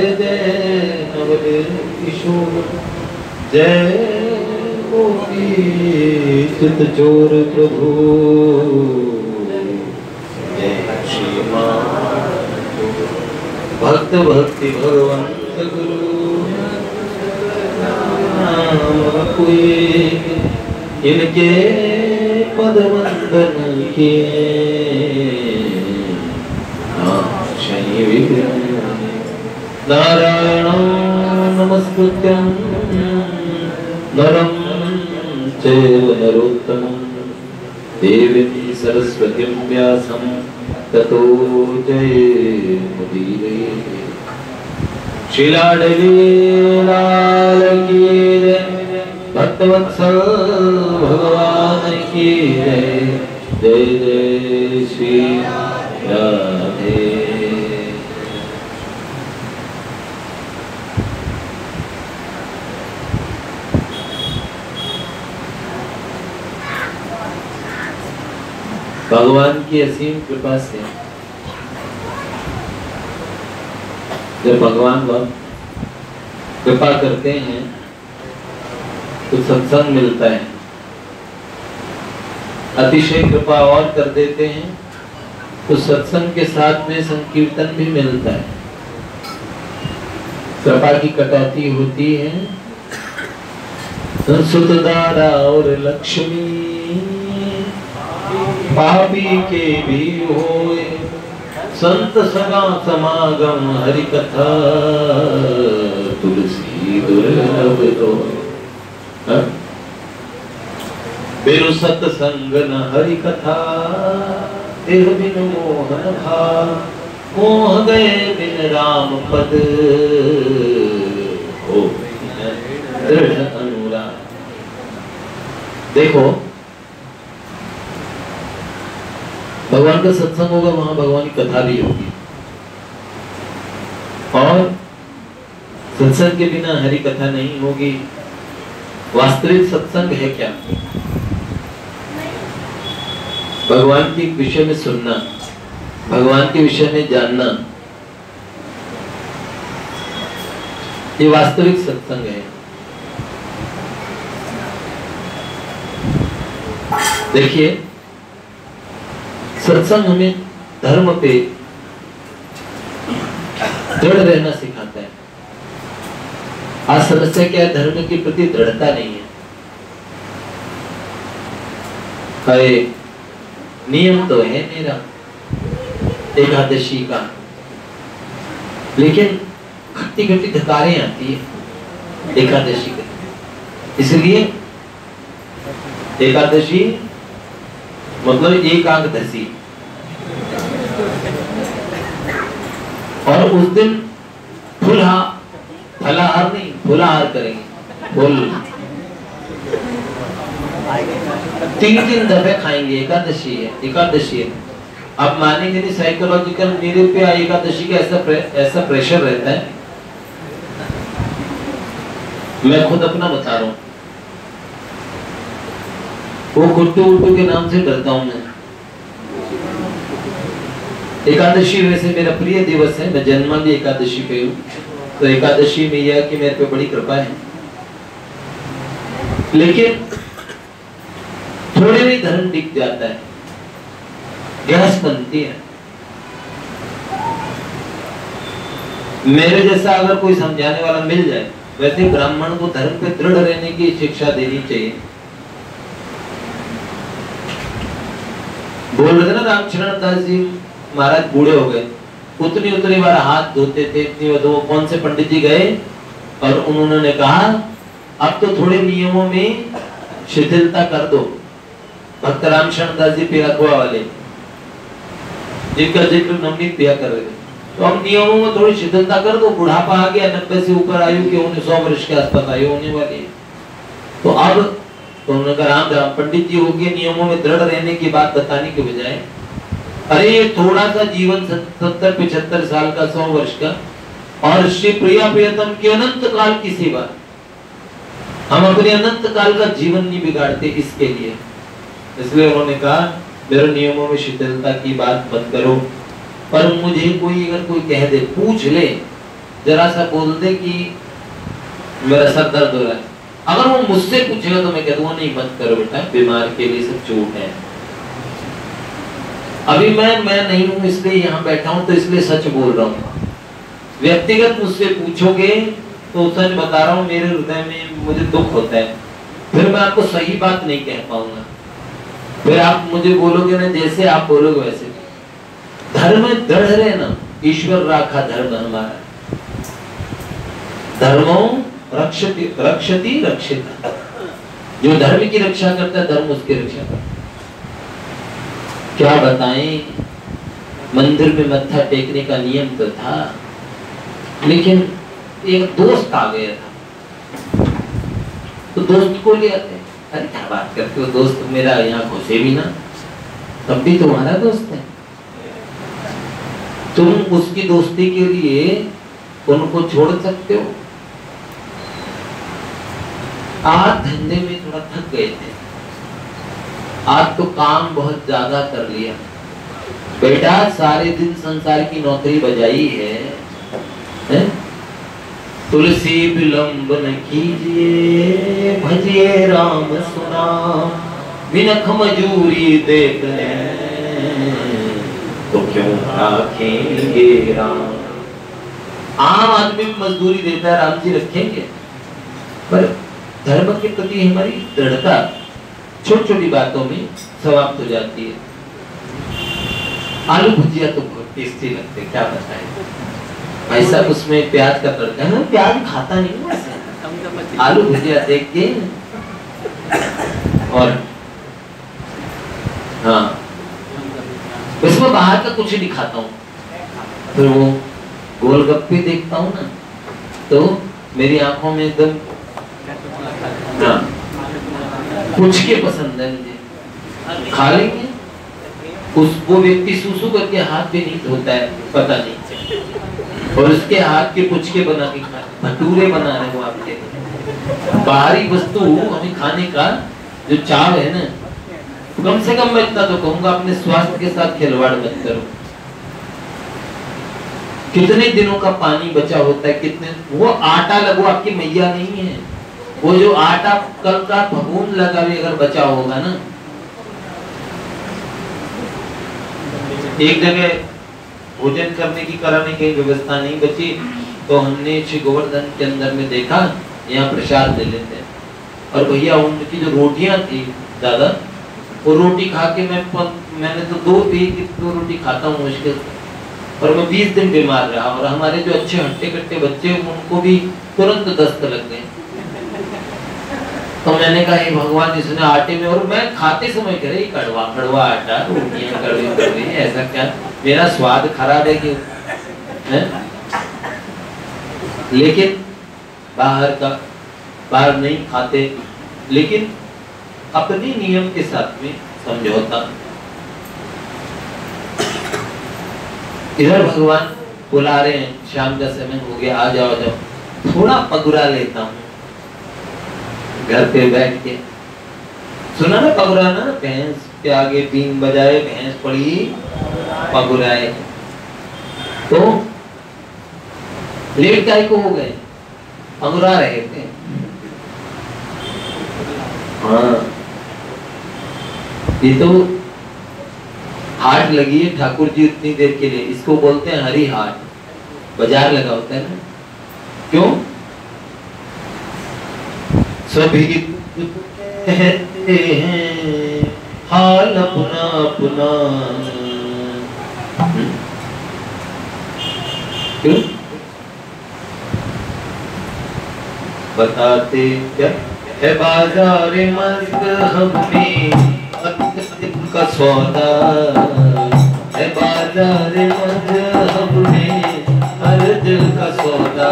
जय नवनीत किशोर जय गोपी चित चोर प्रभु जय श्री भक्त भक्ति भगवंत गुरु नाम कोई इनके पद वंदन किए नारायण नमस्कृत्यं नरं चैव नरोत्तमं देवीं सरस्वतीं व्यासं ततो जयमुदीरये। श्रीलाडली लाल की जय, भक्तवत्सल भगवान की जय। जय जय श्री राधे। भगवान की असीम कृपा से जब भगवान कृपा करते हैं तो सत्संग मिलता है, अतिशय कृपा और कर देते हैं तो सत्संग के साथ में संकीर्तन भी मिलता है। कृपा की कटौती होती है। सुत दारा और लक्ष्मी पापी के भी होए, संत सगा समागम हरि कथा तुलसी दुर्लभ तो। बिनु सत्संग न हरि कथा, देह बिन मोहन भाव, मोह गए बिन राम पद हो दृढ़ अनुराग। देखो भगवान का सत्संग होगा, वहां भगवान की कथा भी होगी, और सत्संग के बिना हरि कथा नहीं होगी। वास्तविक सत्संग है क्या? भगवान के विषय में सुनना, भगवान के विषय में जानना, ये वास्तविक सत्संग है। देखिए सत्संग हमें धर्म पे दृढ़ रहना सिखाता है। आज समस्या क्या है? धर्म के प्रति दृढ़ता नहीं है। नियम तो है मेरा एकादशी का, लेकिन खट्टी खट्टी धकारें आती है एकादशी के, इसलिए एकादशी मतलब एक आंख धसी, और उस दिन फलाहार नहीं फुलाहार करेंगे। फुल 3 दफे खाएंगे। एकादशी है, एकादशी है। आप मानेंगे नहीं, साइकोलॉजिकल मेरे पे एकादशी का ऐसा प्रेशर रहता है। मैं खुद अपना बता रहा हूँ, वो गुट्टू उट्टू के नाम से डरता हूं मैं। एकादशी वैसे मेरा प्रिय दिवस है, मैं जन्मा भी एकादशी पे हूँ, तो एकादशी में यह कि मेरे पे बड़ी कृपा है। लेकिन थोड़े भी धर्म दिख जाता है, गैस बनती है। मेरे जैसा अगर कोई समझाने वाला मिल जाए, वैसे ब्राह्मण को धर्म पे दृढ़ रहने की शिक्षा देनी चाहिए। बोल रहे थे ना रामचरण दास जी महाराज बूढ़े हो गए, उतनी बार हाथ धोते थे, इतनी बार कौन से पंडित जी गए और उन्होंने कहा अब तो थोड़े नियमों में शिथिलता कर दो। भक्त रामचरण दास जी पेराकुआ वाले, जिनका जिक्र नवनीत भैया कर रहे थे, तो हम नियमों में थोड़ी शिथिलता कर दो। बुढ़ापा आ गया, 90 से ऊपर आयु के होने, 100 वर्ष के आसपास आयु होने वाली है, तो अब तो उन्होंने कहा राम पंडित जी हो गए, नियमों में दृढ़ रहने की बात बताने के बजाय, अरे ये थोड़ा सा जीवन 70-75 साल का, 100 वर्ष का, और श्री प्रिया प्रियतम की अनंत काल की सेवा, हम अपने अनंत काल का जीवन नहीं बिगाड़ते इसके लिए। इसलिए उन्होंने कहा मेरे नियमों में शिथिलता की बात मत करो, पर मुझे कोई अगर कोई कह दे, पूछ ले जरा सा बोल दे कि मेरा सर दर्द हो रहा है, अगर वो मुझसे पूछेगा तो मैं कह दूंगा नहीं मत करो बेटा, बीमार के लिए सब चोट है। अभी मैं नहीं हूं इसलिए यहाँ बैठा हूं, तो इसलिए सच बोल रहा हूँ। व्यक्तिगत मुझसे पूछोगे तो सच बता रहा हूँ, मेरे हृदय में मुझे दुख होता है, फिर मैं आपको सही बात नहीं कह पाऊंगा। फिर आप मुझे बोलोगे ना जैसे आप बोलोगे वैसे। धर्म दृढ़ रहे ना, ईश्वर राखा धर्म हमारा। धर्मो रक्षति रक्षति रक्षिता, जो धर्म की रक्षा करता है धर्म उसकी रक्षा करता है। क्या बताएं, मंदिर में मत्था टेकने का नियम तो था, लेकिन एक दोस्त आ गया था, तो दोस्त को ले आते। अरे क्या बात करते हो, दोस्त मेरा यहाँ घुसे भी ना, तब भी तुम्हारा दोस्त है। तुम उसकी दोस्ती के लिए उनको छोड़ सकते हो। आज धंधे में थोड़ा थक गए थे, आज तो काम बहुत ज्यादा कर लिया। बेटा सारे दिन संसार की नौकरी बजाई है? तुलसी विलंब न कीजिए, भजिए राम सुनाम, बिनख मजूरी देख तो क्यों रखेंगे राम। आम आदमी मजदूरी देता है, राम जी रखेंगे? पर धर्म के प्रति हमारी दृढ़ता छोटी छोटी बातों में समाप्त हो जाती है। आलू भुजिया तो बहुत टेस्टी लगते, क्या बताएं भाई साहब, उसमें प्याज का तड़का है, प्याज खाता नहीं हूँ, आलू भुजिया देख के। और हाँ, इसमें बाहर का कुछ नहीं खाता हूँ। फिर वो गोलगप्पे देखता हूँ ना, तो मेरी आंखों में एकदम हाँ, कुछ के पसंद है मुझे, खा लेंगे। वो व्यक्ति सूसू करके हाथ भी नहीं धोता है, पता नहीं, और उसके हाथ के पुचके बना के खा, भटूरे बना रहे वो आपके। बाहरी वस्तु हमें खाने का जो चाव है ना, कम से कम मैं इतना तो कहूंगा अपने स्वास्थ्य के साथ खिलवाड़ मत करो। कितने दिनों का पानी बचा होता है, कितने वो आटा लगो आपकी मैया नहीं है, वो जो आटा कल का भगून लगा भी अगर बचा होगा ना। एक जगह भोजन करने की कराने की व्यवस्था नहीं बची, तो हमने श्री गोवर्धन के अंदर में देखा यहाँ प्रसाद ले लेते हैं, और भैया उनकी जो रोटियां थी दादा, वो रोटी खा के मैंने तो दो रोटी खाता हूँ मुश्किल से, और मैं 20 दिन बीमार रहा। और हमारे जो अच्छे हट्टे कट्टे बच्चे उनको भी तुरंत दस्त लग गए। तो मैंने कहा हे भगवान, इसने आटे में, और मैं खाते समय कह रही कड़वा कड़वा आटा, रोटियां कड़वी, ऐसा क्या मेरा स्वाद खराब है क्यों है? लेकिन बाहर नहीं खाते, लेकिन अपने नियम के साथ में समझौता। इधर भगवान बुला रहे हैं, शाम का समय हो गया, आ जाओ जाओ, थोड़ा पगुरा लेता हूँ घर पे बैठ के। सुना ना पगुराना, भैंस के आगे बीन बजाए, भैंस पड़ी पगुराए। तो लेट काय को हो गए, पगुरा रहे थे। हाँ, ये तो हाट लगी है ठाकुर जी उतनी देर के लिए, इसको बोलते हैं हरी हाट, बाजार लगा होता है ना। क्यों? सभी कहते हैं हाल अपना अपना, क्यों बताते क्या है? बाजार मज़हब में का सौदा है, बाजार मज़हब में अर्ज का सौदा।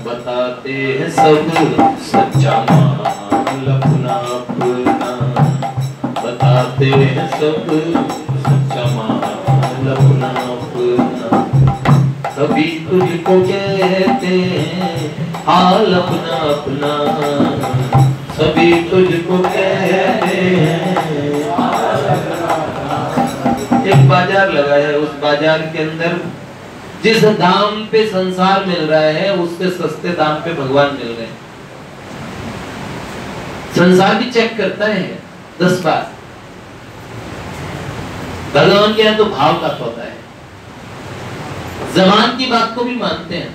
बताते हैं सब सच्चा माल अपना अपना, बताते हैं सब सच्चा माल अपना अपना। सभी तुझको कहते हैं हाल अपना अपना, सभी तुझको कहते हैं। एक बाजार लगा है, उस बाजार के अंदर जिस दाम पे संसार मिल रहा है उससे सस्ते दाम पे भगवान मिल रहे हैं। संसार भी चेक करता है 10 बार, भगवान के यहाँ तो भाव का सौदा है। जबान की बात को भी मानते हैं।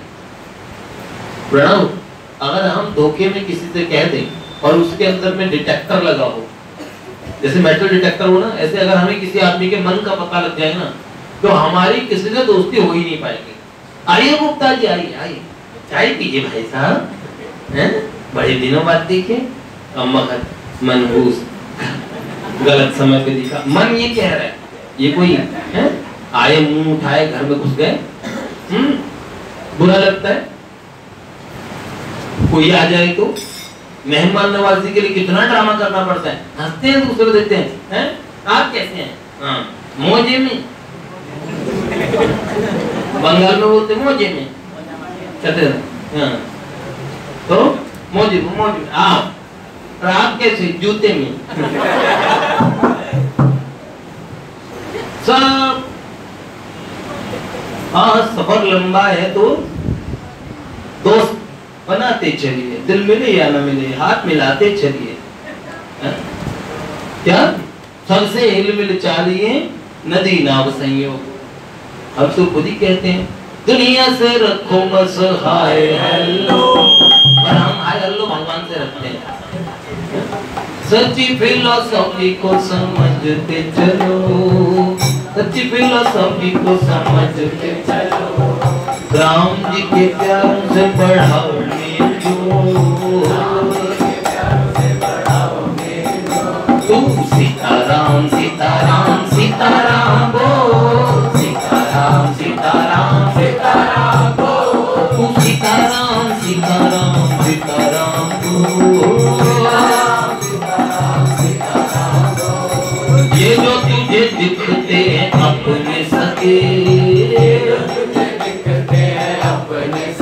प्रणव, अगर हम धोखे में किसी से कह दें और उसके अंदर में डिटेक्टर लगा हो, जैसे मेटल डिटेक्टर हो ना, ऐसे अगर हमें किसी आदमी के मन का पता लग जाए ना, तो हमारी किसी से दोस्ती हो ही नहीं पाएगी। आइए गुप्ता जी, आइए आइए, चाय पीजिए भाई साहब, हैं? बड़े दिनों बाद देखे, मनहूस, गलत समय पे दिखा। मन ये कह रहा है, ये कोई है? आए, मुंह उठाए, घर में घुस गए, बुरा लगता है। कोई आ जाए तो मेहमान नवाजी के लिए कितना ड्रामा करना पड़ता है, हंसते हैं दूसरे देते हैं, आप कैसे हैं? हाँ, मौजे में। बंगाल में बोलते मौजे में, कहते हैं हाँ, तो मौजे में आप, और आप कैसे? जूते में। सब सफर लंबा है तो दोस्त बनाते चलिए, दिल मिले या न मिले हाथ मिलाते चलिए। क्या सबसे हिल मिल चालिए नदी नाव संयोग। हम तो खुद ही कहते हैं दुनिया से रखो बस हाय हेलो, और हम हाय हेलो भगवान से रखते हैं। सच्ची फिलोसॉफी को समझते चलो, सच्ची फिलोसॉफी को समझते चलो, राम जी के प्यार से बढ़ाओगे जो, तू सीताराम सीताराम सीताराम बोल, सीताराम सीताराम सीताराम बोल, तू सीताराम सीताराम सीताराम बोल, ये जो तुझे दिखते हैं अपने सके।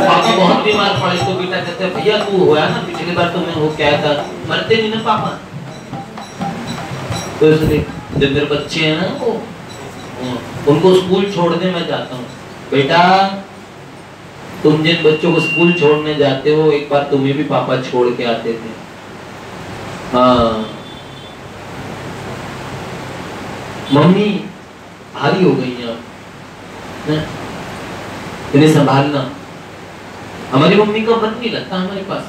पापा बहुत बीमार पड़े तो बेटा कहते हैं भैया तू हुआ ना, पिछली बार तो मैं हो क्या था, मरते नहीं ना पापा। तो इसलिए जब मेरे बच्चे हैं ना, वो उनको स्कूल छोड़ने मैं जाता हूँ, बेटा तुम जिन बच्चों को स्कूल छोड़ने जाते हो, एक बार तुम्हें भी पापा छोड़ के आते थे। हाँ, मम्मी भारी हो गई हैं, इन्हें संभालना। हमारी मम्मी का मन नहीं लगता हमारे पास,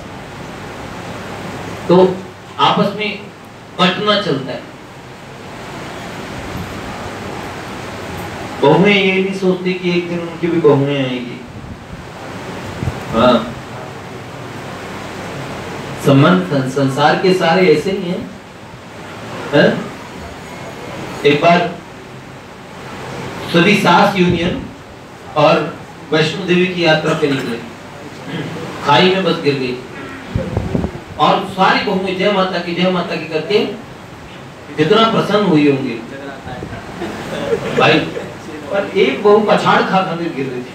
तो आपस में बंटना चलता है। बहुएं ये नहीं सोचती कि एक दिन उनकी भी बहुएं आएगी। हाँ, संबंध संसार के सारे ऐसे ही हैं, है? एक बार सभी सास यूनियन और वैष्णो देवी की यात्रा पे निकले, खाई में बस गिर गई और सारी बहुएं जय माता की करके कितना प्रसन्न हुई होंगी भाई, पर एक बहू पछाड़ खा गिर रही थी।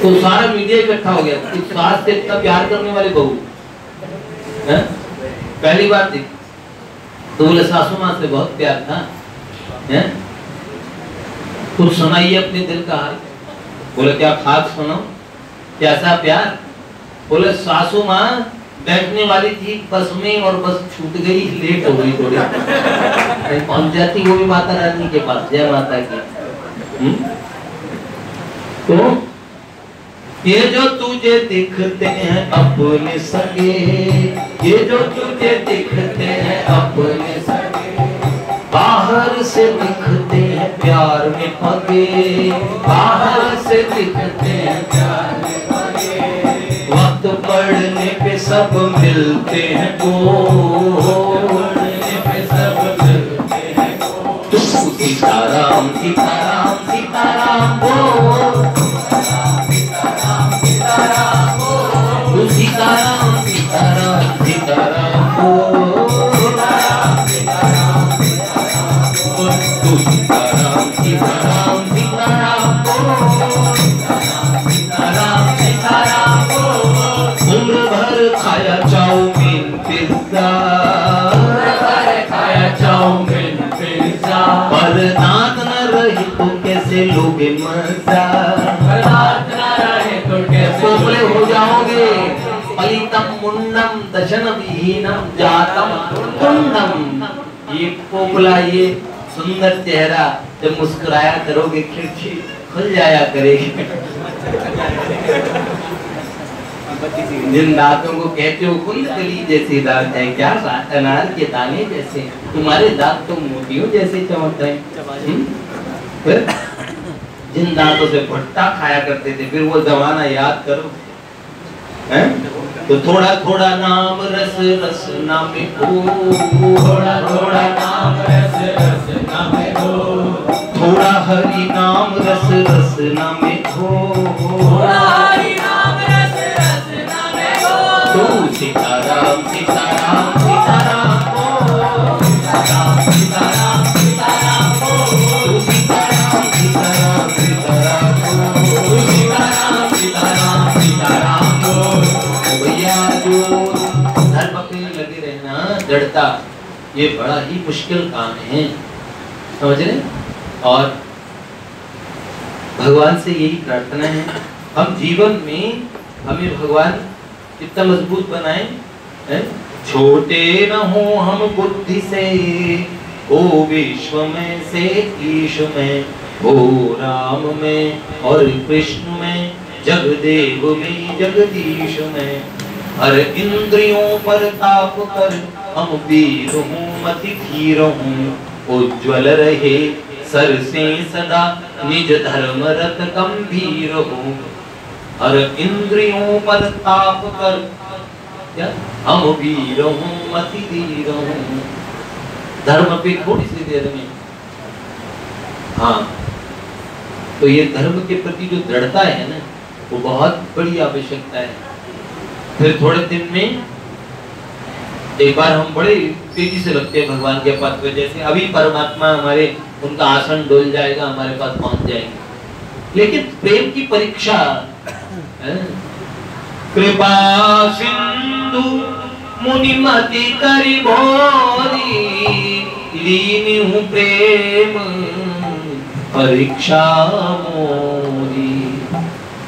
तो सारा मीडिया इकट्ठा हो गया, इस सास से इतना प्यार करने वाली बहू है, पहली बार थी। तो बोले सासू माँ से बहुत प्यार था, है? कुछ सुनाइए अपने दिल का हाल। बोले क्या खाक सुनाओ, कैसा प्यार? बोले सासू माँ बैठने वाली थी बस में और बस छूट गई, लेट हो गई थोड़ी, पहुंच जाती वो भी माता रानी के पास, जय माता की। तो ये जो तुझे दिखते हैं अपने सगे, ये जो तुझे दिखते हैं अपने सगे, बाहर से दिखते हैं प्यार में पगे, बाहर से दिखते हैं प्यार में पगे, वक्त पड़ने पे सब मिलते हैं पड़ने पे सब मिलते हैं तू सीताराम सीताराम सीताराम बोल, सीताराम सीताराम सीताराम बोल, तू सीताराम सीताराम सीताराम बोल, सीताराम सीताराम बोल। उम्र भर खाया चाउमीन पिज्जा, खाया चाउमीन पिज्जा, पर दांत न रही तो कैसे लोगे मजा, बर्बाद ना रहे तो कैसे पोपले हो जाओगे। पलितम मुंडम दशन विहीनम जातम कुंडम, ये पोपला, ये सुंदर चेहरा जब मुस्कुराया करोगे खिड़की खुल जाया करेगी। जिन दांतों को कहते हो कुंडली जैसे दांत है, क्या बात, अनार के दाने जैसे, तुम्हारे दांत तो मोतियों जैसे चमक रहे। फिर जिन दांतों से भट्टा खाया करते थे, फिर वो जमाना याद करो, हैं? तो थोड़ा थोड़ा नाम रस रस नामे हो, थोड़ा थोड़ा नाम रस रस नामे हो, थोड़ा हरि नाम रस रस नामे हो, थोड़ा हरि नाम रस रस नामे हो। तो सीताराम सीताराम सीताराम हो, सीताराम सीताराम सीताराम हो, तो सीताराम सीताराम सीताराम हो, सीताराम सीताराम सीताराम हो। भैया जो धर्म पे लगे रहना, जड़ता, ये बड़ा ही मुश्किल काम है, समझ रहे? और भगवान से यही प्रार्थना है, हम जीवन में हमें भगवान कितना मजबूत बनाए, हैं? छोटे न हो हम बुद्धि से, ओ विश्व में से ईश में, ओ राम में और कृष्ण में, जगदेव में जगदीश में, हर इंद्रियों पर ताप कर हम वीर हूँ मति धीर हूँ, उज्ज्वल रहे सर से सदा निज धर्म रत गंभीर हूँ। हर इंद्रियों पर ताप कर क्या हम वीर हूँ मति धीर हूँ। धर्म पे थोड़ी सी देर में, हाँ, तो ये धर्म के प्रति जो दृढ़ता है ना, वो बहुत बड़ी आवश्यकता है। फिर थोड़े दिन में एक बार हम बड़े तेजी से लगते हैं भगवान के पद पे, जैसे अभी परमात्मा हमारे, उनका आसन डोल जाएगा, हमारे पास पहुंच जाएंगे। लेकिन प्रेम की परीक्षा, कृपा सिंधु मुनिमति करि भोरी, लीनी हूँ प्रेम परीक्षा मोरी।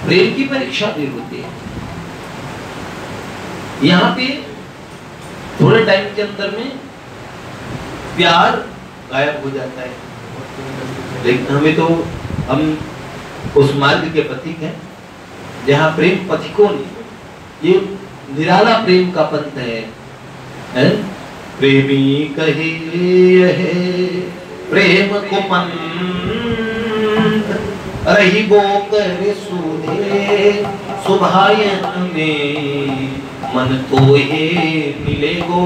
प्रेम की परीक्षा भी होती है। यहाँ पे थोड़े टाइम के अंदर में प्यार गायब हो जाता है, लेकिन हमें तो, हम उस मार्ग के पथिक हैं जहाँ प्रेम पथिकों ने, ये निराला प्रेम का पंथ है? प्रेमी कहे प्रेम को पंथ, रही वो करे सुधे सुभायन में, मन तो हे मिले गो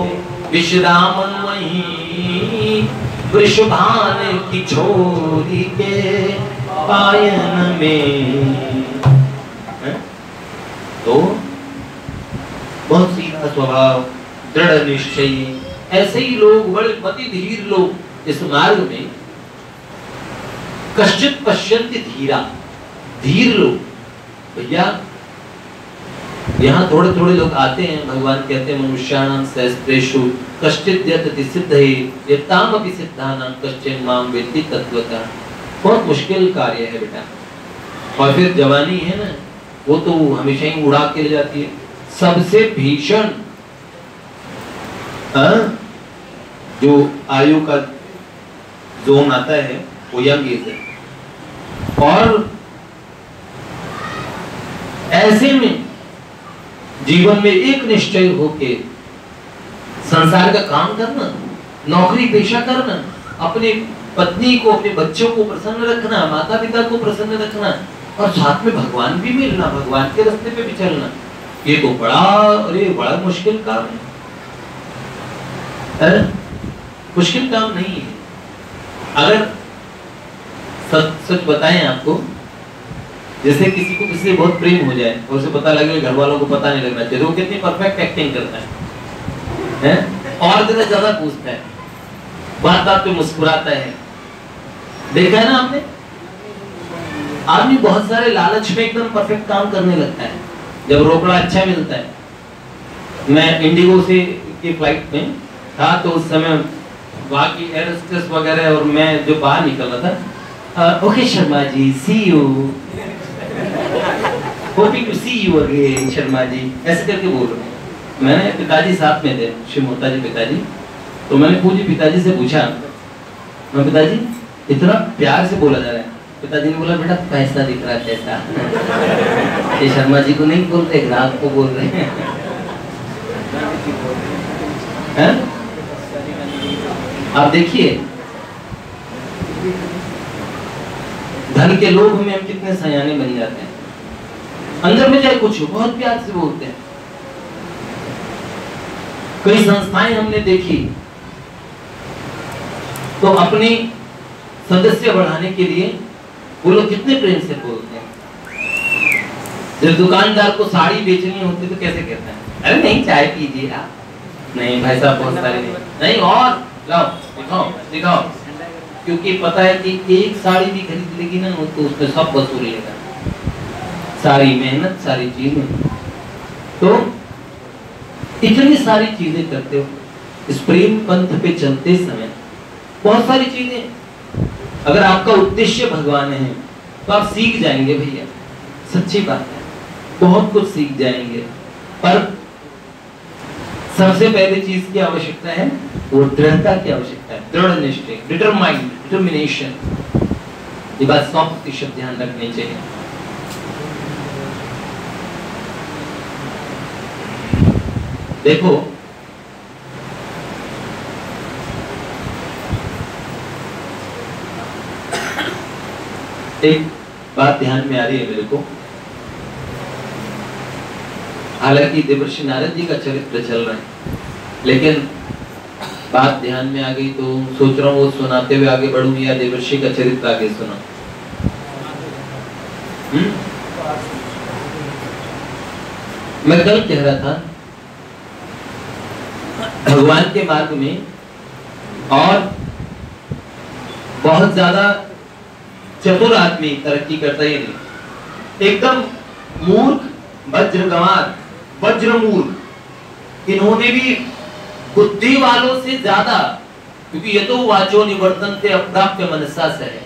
विश्राम वहीं, वृषभान की छोरी के पायन में। तो बहुत सीधा स्वभाव, दृढ़ निश्चयी, ऐसे ही लोग, बड़े मति धीर लोग इस मार्ग में, कश्चित पश्यन्ति धीरा, धीर लोग। भैया यहाँ थोड़े थोड़े लोग आते हैं, भगवान कहते हैं मनुष्याणां सहस्रेषु कश्चित् यतति सिद्धये यतामपि सिद्धानां कश्चिन् मां वेत्ति तत्वतः। बहुत मुश्किल कार्य है बेटा। और फिर जवानी है ना, वो तो हमेशा ही उड़ा के ले जाती है। सबसे भीषण जो आयु का जोन आता है वो यंग एज है। और ऐसे में जीवन में एक निश्चय होके संसार का काम करना, नौकरी पेशा करना, अपने पत्नी को, अपने बच्चों को प्रसन्न रखना, माता पिता को प्रसन्न रखना, और साथ में भगवान भी मिलना, भगवान के रास्ते पे भी चलना, ये तो बड़ा मुश्किल काम है। मुश्किल काम नहीं है। अगर सच बताएं आपको, जैसे किसी को किसी से बहुत प्रेम हो जाए और उसे पता लगे, घर वालों को पता नहीं लगना चाहिए, वो कितनी परफेक्ट एक्टिंग करता है, और दिन ज्यादा पूछता है, बात बात पे मुस्कुराता है। देखा है ना आपने? आदमी बहुत सारे लालच में एकदम परफेक्ट काम करने लगता है जब रोकड़ा अच्छा मिलता है। मैं इंडिगो से की फ्लाइट में था, तो उस समय वहाँ की एयर होस्टेस वगैरह और मैं जो बाहर निकल रहा था, okay Sharma ji, see you, hoping to see you again Sharma ji, ऐसे करके बोल रहे हैं। मैंने पिताजी साथ में थे, श्री मोता जी पिताजी, तो मैंने पूछी पिताजी से पूछा, मैं पिताजी इतना प्यार से बोला जा रहा है। पिताजी ने बोला बेटा पैसा दिख रहा है पैसा। ये शर्मा जी को नहीं बोल रहे, ग्राहक को बोल रहे हैं। आप देखिए धन के लोभ में हम कितने सयाने बन जाते हैं। अंदर में चाहे कुछ हो, बहुत प्यार से बोलते हैं। कई संस्थाएं हमने देखी तो अपनी सदस्य बढ़ाने के लिए वो लोग कितने प्रेम से बोलते हैं। जब दुकानदार को साड़ी बेचनी होती तो कैसे कहते हैं, अरे नहीं चाय पीजिए आप, नहीं भाई साहब बहुत सारे नहीं और लाओ दिखाओ दिखाओ, क्योंकि पता है कि एक साड़ी भी खरीद लेगी ना तो उसमें सब वसूल लेगा, सारी मेहनत सारी चीजें। तो इतनी सारी चीजें करते हो इस प्रेम पंथ पे चलते समय, बहुत सारी चीजें। अगर आपका उद्देश्य भगवान है तो आप सीख जाएंगे भैया, सच्ची बात है, बहुत कुछ सीख जाएंगे। पर सबसे पहले चीज की आवश्यकता है वो दृढ़ता की आवश्यकता है, दृढ़ निश्चय, डिटरमिनेशन। ये बात 100% ध्यान रखनी चाहिए। देखो एक बात ध्यान में आ रही है मेरे को, हालांकि देवर्षि नारद जी का चरित्र चल रहा है, लेकिन बात ध्यान में आ गई तो सोच रहा हूँ वो सुनाते हुए आगे बढ़ूं या देवर्षि का चरित्र आगे सुना। मैं कल कह रहा था भगवान के मार्ग में और बहुत ज्यादा चतुर आदमी तरक्की करता ही नहीं, एकदम मूर्ख वज्रगंवार वज्रमूर्ख, इन्होंने भी बुद्धि वालों से ज्यादा, क्योंकि ये तो वाचो निवर्तन से अप्राप्य मनसा से है।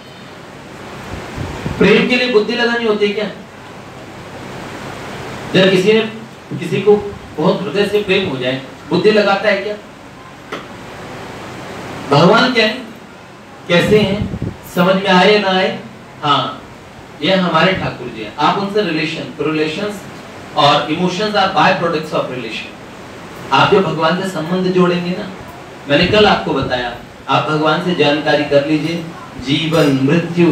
प्रेम के लिए बुद्धि लगानी होती है क्या? जब किसी को बहुत हृदय से प्रेम हो जाए, बुद्धि लगाता है क्या? भगवान क्या है, कैसे हैं, समझ में आए ना आए, हाँ ये हमारे ठाकुर जी हैं। आप उनसे रिलेशंस और emotions are by products of relation. आप जो भगवान से संबंध जोड़ेंगे ना, मैंने कल आपको बताया, आप भगवान से जानकारी कर लीजिए, जीवन मृत्यु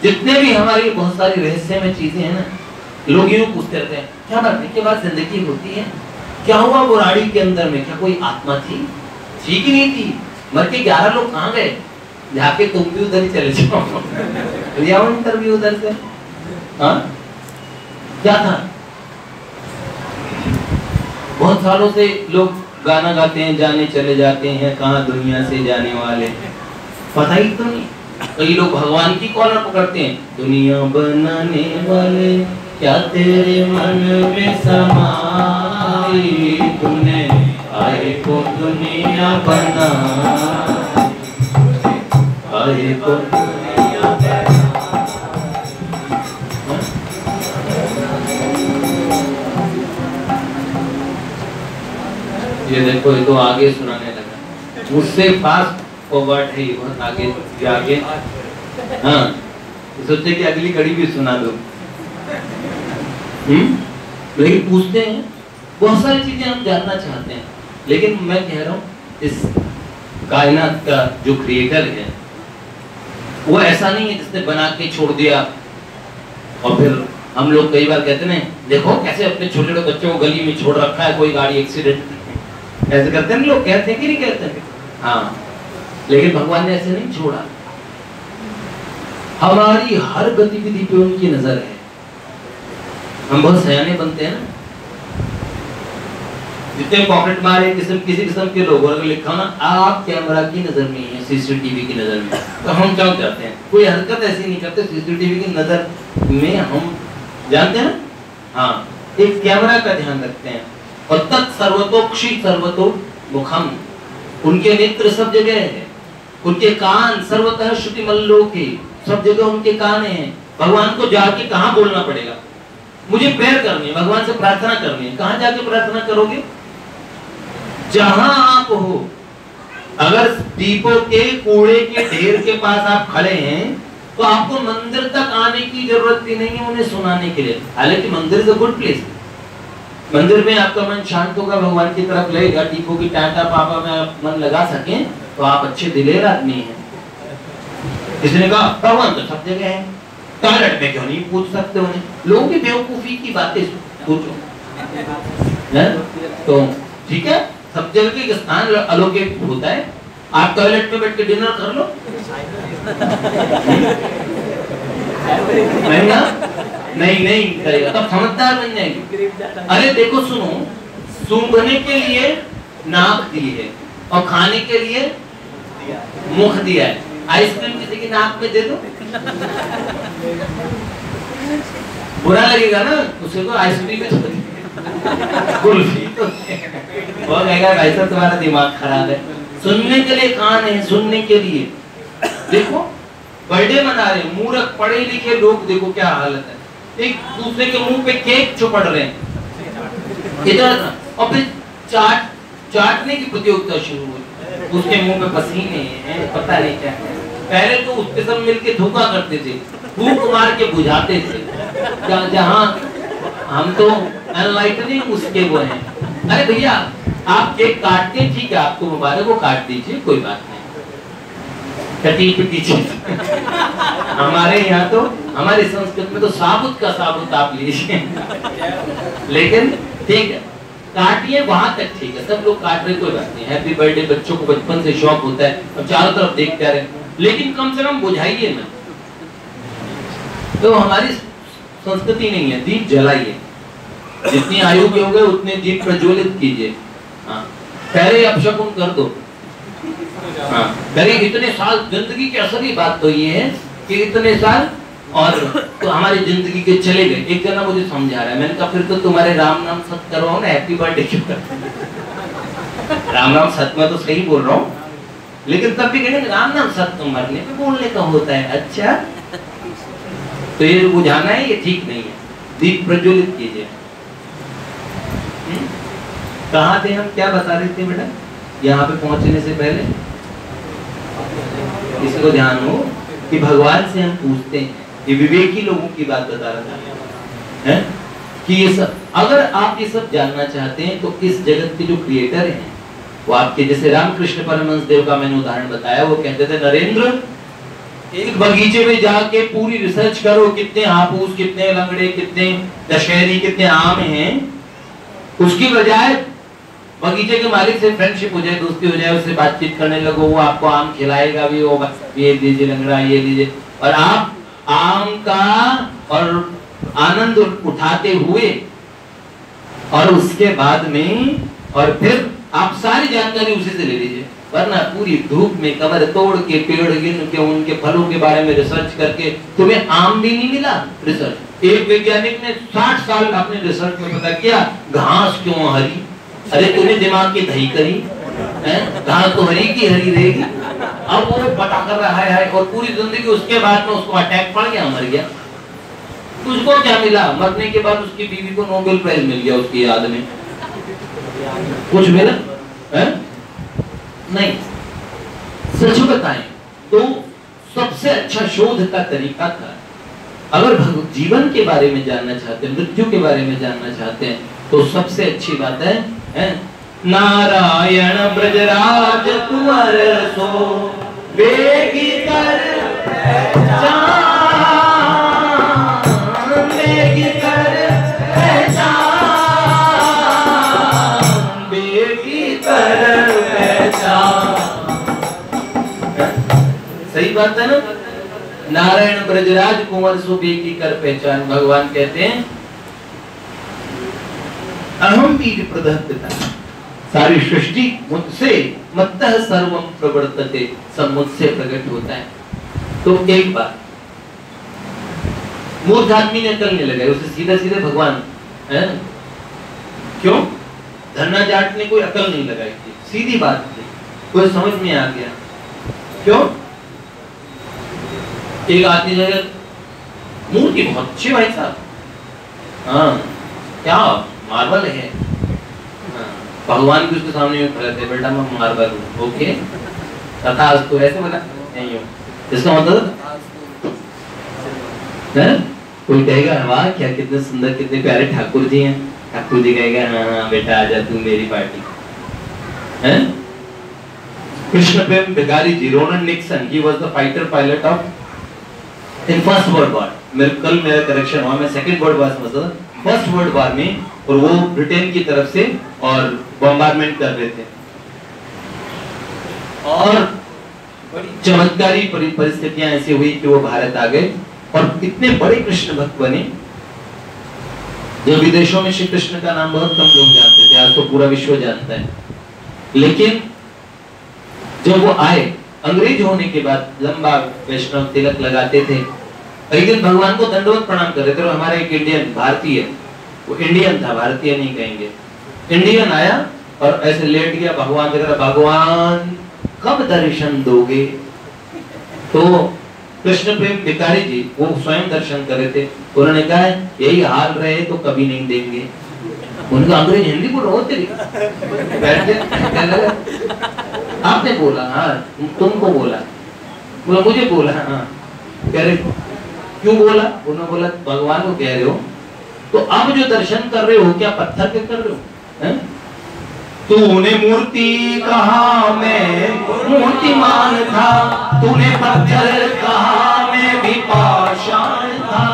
जितने भी हमारी बहुत सारी रहस्यमय चीजें हैं ना, लोग यूं पूछते रहते हैं क्या मरने के बाद जिंदगी होती है, क्या हुआ बुराड़ी के अंदर में, क्या कोई आत्मा थी, थी कि नहीं थी, मर के 11 लोग कहाँ गए, जाके तुम भी उधर ही चले जाओ, लिया इंटरव्यू उधर से। हाँ क्या था, बहुत सालों से लोग गाना गाते हैं, जाने चले जाते हैं, कहाँ दुनिया से जाने वाले, पता ही तो नहीं। कई लोग भगवान की कॉलर पकड़ते हैं, दुनिया बनाने वाले क्या तेरे मन में समाई, तूने आए को दुनिया बना, आए को दुनिया बना। ये देखो, ये तो आगे सुनाने लगा, मुझसे फास्ट फॉरवर्ड है, बहुत आगे जाके। हाँ सोचे कि अगली कड़ी भी सुना दो, लेकिन पूछते हैं, बहुत सारी चीजें हम जानना चाहते हैं, लेकिन मैं कह रहा हूँ इस कायनात का जो क्रिएटर है वो ऐसा नहीं है जिसने बना के छोड़ दिया। और फिर हम लोग कई बार कहते हैं, देखो कैसे अपने छोटे छोटे बच्चों को गली में छोड़ रखा है, कोई गाड़ी एक्सीडेंट, ऐसे करते हैं लोग, कहते हैं कि नहीं कहते हैं? हाँ, लेकिन भगवान ने ऐसे नहीं छोड़ा, हमारी हर गतिविधि पे उनकी नजर है। हम बहुत सयाने बनते हैं ना, जितने पॉकेट मारे किसी किस्म के लोगों ने लिखा ना, आप कैमरा की नजर में है, सीसीटीवी की नजर में, तो हम क्या चाहते हैं, कोई हरकत ऐसी नहीं करते, सीसीटीवी की नजर में हम जानते हैं ना, हाँ एक कैमरा का ध्यान रखते हैं। और तत्सर्वतोक्षी सर्वतो मुखम, उनके नेत्र सब जगह है, उनके कान सर्वतः श्रुतिमल्लोके, सब जगह उनके कान हैं। भगवान को जाके कहाँ बोलना पड़ेगा? मुझे प्रेयर करनी है, भगवान से प्रार्थना करनी है, कहाँ जाके प्रार्थना करोगे? जहां आप हो। अगर दीपों के कूड़े के ढेर के पास आप खड़े हैं तो आपको मंदिर तक आने की जरूरत भी नहीं है उन्हें सुनाने के लिए। हालांकि मंदिर इज अ गुड प्लेस। मंदिर में आपका मन शांत होगा, भगवान की तरफ लगेगा, दीपों की टाटा पापा में आप मन लगा सकें तो आप अच्छे दिलेर आदमी हैं। किसी ने कहा भगवान तो सब जगह है, टॉयलेट में क्यों नहीं पूछ सकते उन्हें? लोगों की बेवकूफी की बातें पूछो, तो ठीक है, सब जगह के स्थान अलौकिक होता है। आप टॉयलेट में बैठ के डिनर कर लो, नहीं ना? नहीं करेगा, तब समझदार बन जाएंगे। अरे देखो सुनो, सूंघने के लिए नाक दी है और खाने के लिए मुख दिया है। आइसक्रीम किसी की नाक में दे दो, बुरा लगेगा ना उसे, को आइसक्रीम में कुल्फी तो वो कहेगा भाई साहब तुम्हारा दिमाग खराब है। सुनने के लिए कान है, सुनने के लिए। देखो बर्थडे मना रहे मूर्ख पढ़े लिखे लोग, देखो क्या हालत है, एक दूसरे के मुंह पे केक चुपड़ रहे हैं इधर, और फिर चाटने की प्रतियोगिता शुरू हुई। उसके मुंह पे पसीने हैं, पता नहीं क्या। पहले तो उसके सब मिलके धोखा करते थे, फूंक मार के बुझाते थे। जहां हम तो एनलाइटनिंग उसके वो हैं। अरे भैया आप केक काटते हैं, ठीक है, आपको मुबारक हो, काट दीजिए, कोई बात नहीं, कटी पिटी चीज। हमारे यहाँ तो, हमारी संस्कृति में तो साबुत का साबुत आप लीजिए, लेकिन ठीक है काटिए वहां तक, ठीक है, सब लोग काट रहे, कोई बात नहीं, हैप्पी बर्थडे। बच्चों को बचपन से शौक होता है, अब चारों तरफ देखते रहे, लेकिन कम से कम बुझाइए ना। तो हमारी संस्कृति नहीं है, दीप जलाइए, जितनी आयु के हो गए उतने दीप प्रज्वलित कीजिए। हाँ, पहले अपशकुन कर दो। हाँ, पहले इतने साल जिंदगी की असली बात तो ये है कि इतने साल और तो हमारी जिंदगी के चले गए। एक जना मुझे समझा रहा है, मैंने कहा फिर तो तुम्हारे राम नाम सत करवाओ ना, हैप्पी बर्थडे क्यों करते? राम नाम सत में तो सही बोल रहा हूँ, लेकिन तब भी कहेंगे राम नाम सत तो मरने पे बोलने का होता है। अच्छा, तो ये बुझाना है, ये ठीक नहीं है। दीप प्रज्वलित कीजिए। कहाँ थे हम, क्या बता रहे थे बेटा? यहाँ पे पहुंचने से पहले इसको ध्यान हो कि भगवान से हम पूछते हैं, ये विवेकी लोगों की बात बता रहा था है कि ये सब, अगर आप ये सब जानना चाहते हैं तो इस जगत के जो क्रिएटर हैं वो आपके, जैसे रामकृष्ण परमहंस देव का मैंने उदाहरण बताया, वो कहते थे नरेंद्र एक बगीचे में जाके पूरी रिसर्च करो, कितने हापूस, कितने लंगड़े, कितने दशहरी, कितने आम हैं, उसकी बजाय बगीचे के मालिक से फ्रेंडशिप हो जाए, दोस्ती हो जाए, उससे बातचीत करने लगो, वो आपको आम खिलाएगा भी, वो ये लीजिए लंगड़ा, ये लीजिए, और आप आम का और आनंद उठाते हुए, और उसके बाद में और फिर आप सारी जानकारी उसी से ले लीजिए। वरना पूरी धूप में कमर तोड़ के, पेड़ गिन के, उनके फलों के बारे में रिसर्च करके तुम्हें आम भी नहीं मिला। रिसर्च, एक वैज्ञानिक ने 60 साल अपने रिसर्च में पता किया घास क्यों हरी। अरे तूने दिमाग की दही करी है, घास तो हरी की हरी रहेगी। अब वो पता कर रहा है और पूरी जिंदगी उसके बाद में उसको अटैक पड़ गया, मर गया। उसको क्या मिला? मरने के बाद उसकी बीवी को नोबेल प्राइज मिल गया उसकी याद में। कुछ मिला है? नहीं। सच बताएं तो सबसे अच्छा शोध का तरीका था, अगर जीवन के बारे में जानना चाहते हैं, मृत्यु के बारे में जानना चाहते हैं, तो सबसे अच्छी बात है नारायण ब्रजराज कुंवर सो वेगी कर पहचान, वेगी कर पहचान, वेगी कर पहचान। सही बात है ना? नारायण ब्रजराज कुंवर सो वेगी कर पहचान। भगवान कहते हैं अहम बीज प्रदत्ता, सारी सृष्टि मुझसे, मत्तः सर्वम प्रवर्तते, सब मुझसे प्रकट होता है। तो एक बात मूर्ख आदमी ने अकल नहीं लगाई, उसे सीधा सीधे भगवान है, क्यों? धन्ना जाट ने कोई अकल नहीं लगाई थी, सीधी बात थी, कोई समझ में आ गया। क्यों? एक आदमी जो मूर्ति बहुत अच्छी भाई साहब, हाँ क्या मार्बल है, हाँ, भगवान भी उसके सामने में खड़े थे, बेटा मैं मार्बल हूँ, ओके तथा उसको ऐसे बोला नहीं हो, इसका मतलब है कोई कहेगा वाह क्या कितने सुंदर कितने प्यारे ठाकुर जी हैं, ठाकुर जी कहेगा हाँ हाँ बेटा आजा तू मेरी पार्टी है। Krishna Prem Bhikhari ji, Ronan Nixon, he was the fighter pilot of in first world war, मेरा करेक्शन हुआ, मैं सेकंड वर्ल्ड वॉर समझता था, फर्स्ट वर्ल्ड वॉर में, और वो ब्रिटेन की तरफ से और बॉम्बार्डमेंट कर रहे थे, और बड़ी चमत्कारी परिस्थितियां ऐसी हुई कि वो भारत आ गए और इतने बड़े कृष्ण भक्त बने जो विदेशों में श्री कृष्ण का नाम बहुत कम लोग जानते थे, आज तो पूरा विश्व जानता है। लेकिन जब वो आए अंग्रेज होने के बाद, लंबा वैष्णव तिलक लगाते थे, एक दिन भगवान को दंडवत प्रणाम कर रहे थे, और हमारा एक इंडियन भारतीय, वो इंडियन था, भारतीय नहीं कहेंगे, इंडियन आया और ऐसे लेट गया, भगवान से कहा भगवान कब दर्शन दोगे? तो कृष्ण प्रेम भिखारी जी वो स्वयं दर्शन कर रहे थे, उन्होंने कहा यही हाल रहे तो कभी नहीं देंगे। उनका अंग्रेज हिंदी बोल रहा तेरी आपने बोला हाँ तुमको बोला, बोला मुझे बोला हाँ, कह रहे क्यों बोला? उन्होंने बोला भगवान को कह रहे हो तो अब जो दर्शन कर रहे हो क्या पत्थर के कर रहे हो? हैं? तूने मूर्ति कहा मैं मूर्तिमान था, तूने पत्थर कहा मैं भी पाषाण था,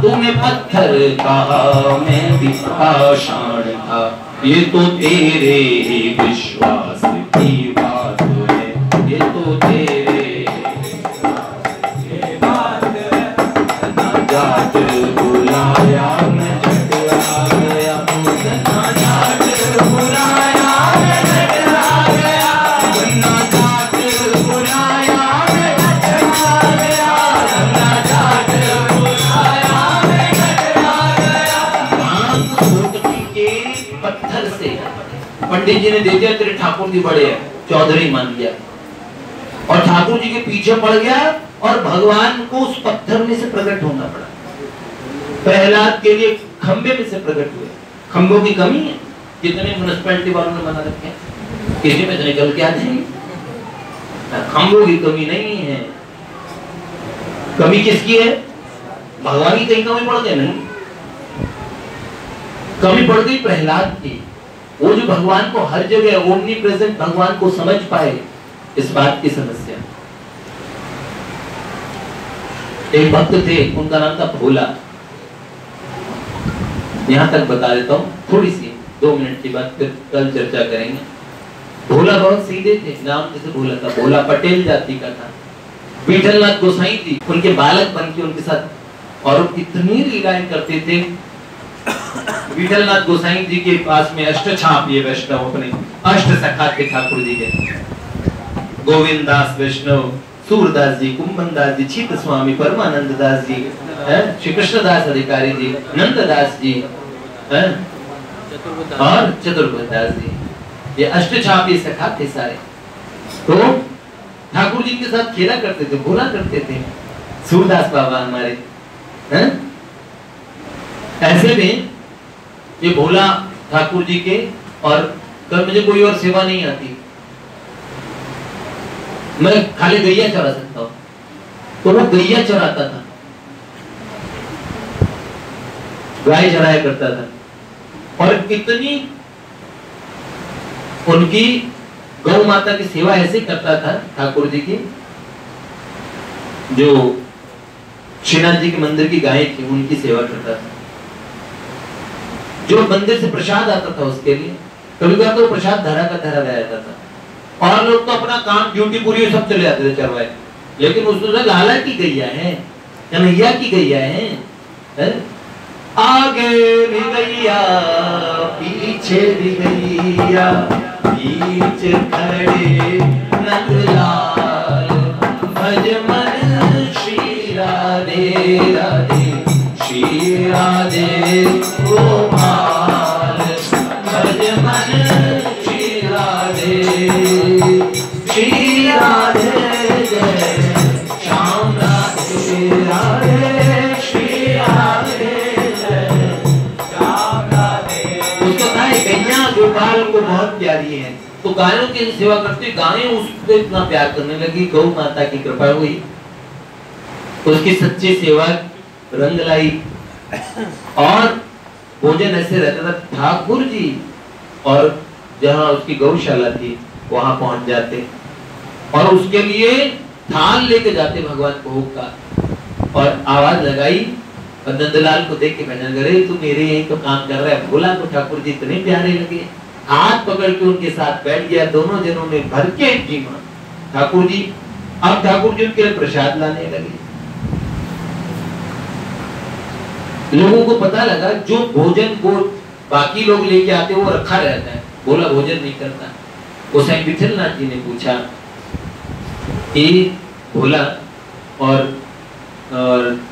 तूने पत्थर कहा मैं भी पाषाण था, ये तो तेरे ही विश्वास की बात है, ये तो तेरे विश्वास की बात है, ना जाट बुलाया मैं झट आ गया, ना जाट बुलाया पंडित जी ने दे दिया, तेरे ठाकुर जी बड़े हैं, चौधरी मान लिया, और ठाकुर जी के पीछे पड़ गया और भगवान को उस पत्थर में से प्रकट होना पड़ा। प्रहलाद के लिए खंबे में से प्रकट हुए, खंभों की कमी है, कितने म्युनिसिपैलिटी वालों ने बना रखे हैं, किसी में से निकल के आ जाएंगे, खंभों की कमी नहीं है। कमी किसकी है? भगवान की कहीं कमी पड़ गई? नहीं, कमी पड़ गई प्रहलाद की, वो जो भगवान को हर जगह ओमनी प्रेजेंट भगवान को समझ पाए, इस बात की समस्या। एक भक्त थे, उनका नाम था भोला, यहां तक बता देता हूं, थोड़ी सी 2 मिनट की बात, फिर कल चर्चा करेंगे। भोला बहुत सीधे थे, नाम जैसे भोला था, भोला पटेल जाति का था। विठलनाथ गोसाई थी उनके बालक बन के उनके साथ, और इतनी लीलाएं करते थे। विठलनाथ गोसाई जी के पास में अष्टछाप, ये वैष्णव अपने अष्ट सखा थे ठाकुर जी के, गोविंद दास वैष्णव, सूरदास जी, कुंभन दास जी, चित स्वामी, परमानंद दास जी, श्री कृष्णदास अधिकारी जी, नंददास जी और चतुर्भुज दास जी, ये अष्टछाप ये सखा थे सारे। तो ठाकुर जी के साथ खेला करते थे, भोला करते थे सूरदास बाबा हमारे, हैं? ऐसे में ये भोला ठाकुर जी के, और कल मुझे कोई और सेवा नहीं आती, मैं खाली गैया चरा सकता हूं, तो वो गैया चराता था, गाय चराया करता था, और कितनी उनकी गौ माता की सेवा ऐसे करता था ठाकुर जी की। जो श्रीनाथ जी के मंदिर की गाय थी उनकी सेवा करता था, जो मंदिर से प्रसाद आता था उसके लिए, कभी कभी तो प्रसाद धरा का धरा ले जाता था, और लोग तो अपना काम ड्यूटी पूरी सब चले जाते थे चरवाए, लेकिन उसमें लाला की गैया है, कन्हैया की गैया है, आगे भी गैया पीछे भी गैया, बीच खड़े नंदलाल, भज मन श्री राधे राधे, श्री राधे गोपाल, भज मन श्री राधे, श्री राधे जय श्याम राधे बहुत प्यारी है। तो गायों की सेवा करते गायें उसको इतना प्यार करने लगी, गौ माता की कृपा हुई, उसकी सच्ची सेवा रंग लाई। और भोजन ऐसे रहता था, ठाकुर जी और जहाँ उसकी गौशाला थी वहां पहुंच जाते और उसके लिए थाल लेके जाते भगवान भोग का। और आवाज लगाई और नंदलाल को देख के भजन करे, तू मेरे यही तो काम कर रहा है। बोला तो ठाकुर जी इतने प्यारे लगे, हाथ पकड़ के उनके साथ बैठ गया। दोनों जनों ने भर के जीमा ठाकुर जी। अब ठाकुर जी उनके लिए प्रसाद लाने लगे। लोगों को पता लगा जो भोजन को बाकी लोग लेके आते वो रखा रहता है, बोला भोजन नहीं करता। गोसाई विठलनाथ जी ने पूछा कि भोला और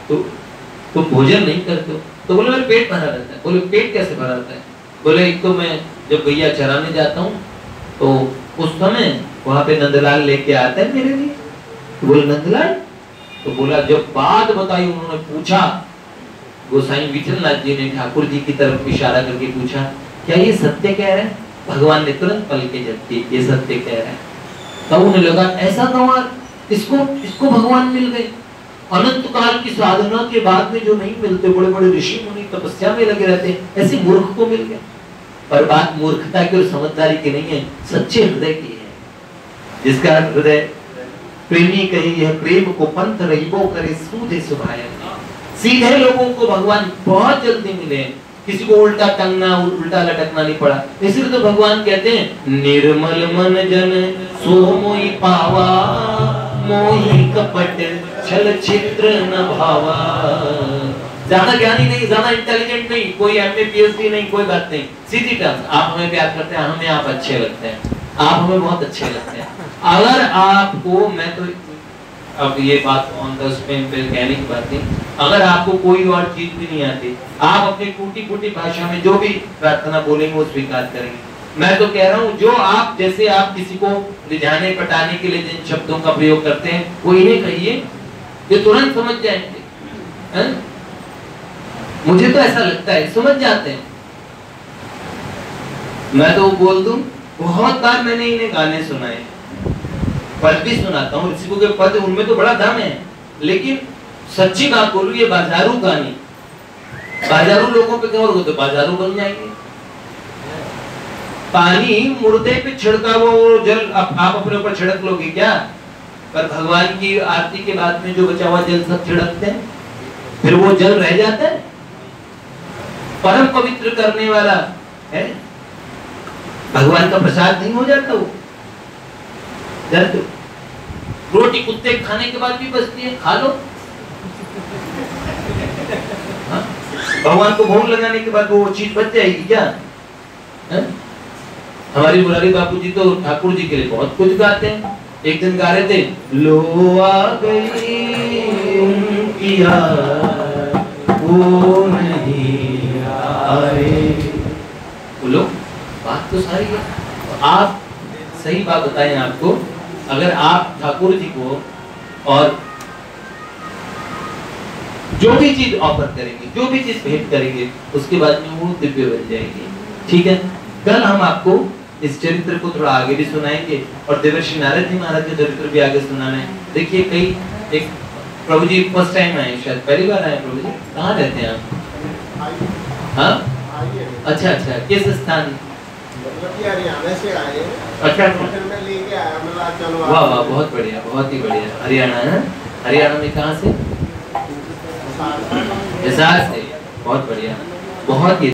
तुम भोजन नहीं करते हो? तो बोले मेरा पेट भरा रहता है। बोले पेट कैसे भरा रहता है? बोले एक तो मैं जब गैया चराने जाता हूँ तो उस समय वहां पे नंदलाल लेके आता है मेरे लिए। तो बोले नंदलाल? तो बोला जब बात बताई उन्होंने पूछा, गोसाई विठलनाथ जी ने ठाकुर जी की तरफ इशारा करके पूछा क्या ये सत्य कह रहे हैं? भगवान ने तुरंत पल के झपकी, ये सत्य कह रहे हैं। तब उन्हें लगा ऐसा गंवार, इसको भगवान मिल गए। अनंत काल की साधना के बाद में जो नहीं मिलते, बड़े बड़े ऋषि मुनि तपस्या में लगे रहते, ऐसे मूर्ख को मिल गए। पर बात मूर्खता की और समझदारी की नहीं है, सच्चे हृदय की है। जिसका हृदय प्रेमी कही है, प्रेम को पंथ रहीबो करे सूधे सुभाया। सीधे लोगों को भगवान बहुत जल्दी मिले, किसी को उल्टा टंगना उल्टा लटकना नहीं पड़ा। इसलिए तो भगवान कहते हैं निर्मल मन जन सो मोहि पावा, मोहि कपट छल छिद्र न भावा। ज्यादा ज्ञानी नहीं, ज्यादा इंटेलिजेंट नहीं, कोई एमए पीएचडी नहीं, कोई बात नहीं, सीधी टर्म्स। आप हमें प्यार करते हैं, हमें आप अच्छे लगते हैं, आप हमें बहुत अच्छे लगते हैं। अगर आपको, मैं तो अब ये बात ऑन द स्पेन पे कहने की बात नहीं, अगर आपको कोई और चीज भी नहीं आती, आप अपनी टूटी-फूटी भाषा में जो भी प्रार्थना बोलेंगे वो स्वीकार करेंगे। मैं तो कह रहा हूँ जो आप, जैसे आप किसी को रिझाने पटाने के लिए जिन शब्दों का प्रयोग करते हैं वो इन्हें कहिए, ये तुरंत समझ जाएंगे। है? मुझे तो ऐसा लगता है समझ जाते हैं। मैं तो बोल दूं, बहुत बार मैंने इन्हें गाने सुनाए, पद भी सुनाता हूँ, ऋषिकों के पद उनमें तो बड़ा दम है, लेकिन सच्ची बात बोलूं ये बाजारू गाने, बाजारू लोगों पे क्या होगा तो बाजारू बन जाएंगे। पानी मुर्दे पे छिड़का वो जल आप अपने ऊपर छिड़क लोगे क्या? पर भगवान की आरती के बाद में जो बचा हुआ जल सब छिड़कते हैं, फिर वो जल रह जाता है। परम पवित्र करने वाला है, भगवान का प्रसाद नहीं हो जाता वो? रोटी कुत्ते खाने के बाद भी बचती है, खा लो। हाँ? भगवान को भोग लगाने के बाद वो चीज बच जाएगी क्या? है? हमारी मुरारी बापू जी तो ठाकुर जी के लिए बहुत कुछ गाते हैं। एक दिन गा रहे थे, लो आ गई उनकी याद, वो नहीं आए। बोलो, बात तो सारी है। आप सही बात बताएं आपको, अगर आप ठाकुर जी को और जो भी चीज ऑफर करेंगे, जो भी चीज भेंट करेंगे, उसके बाद में वो दिव्य बन जाएगी। ठीक है, कल हम आपको इस चरित्र को थोड़ा आगे भी सुनाएंगे और देवर्षि नारद जी महाराज के चरित्र भी आगे सुनाना है। देखिए कई एक प्रभु जी फर्स्ट टाइम आए, शायद पहली बार आए प्रभु जी। कहाँ रहते हैं आप? हाँ, अच्छा अच्छा, किस स्थान? हरियाणा से आए। अच्छा, मैं लेके आया, मतलब चलो। वाह वाह, बहुत बढ़िया, बहुत ही बढ़िया। हरियाणा है? हरियाणा में कहाँ से? हिसार से। बहुत बढ़िया, बहुत ही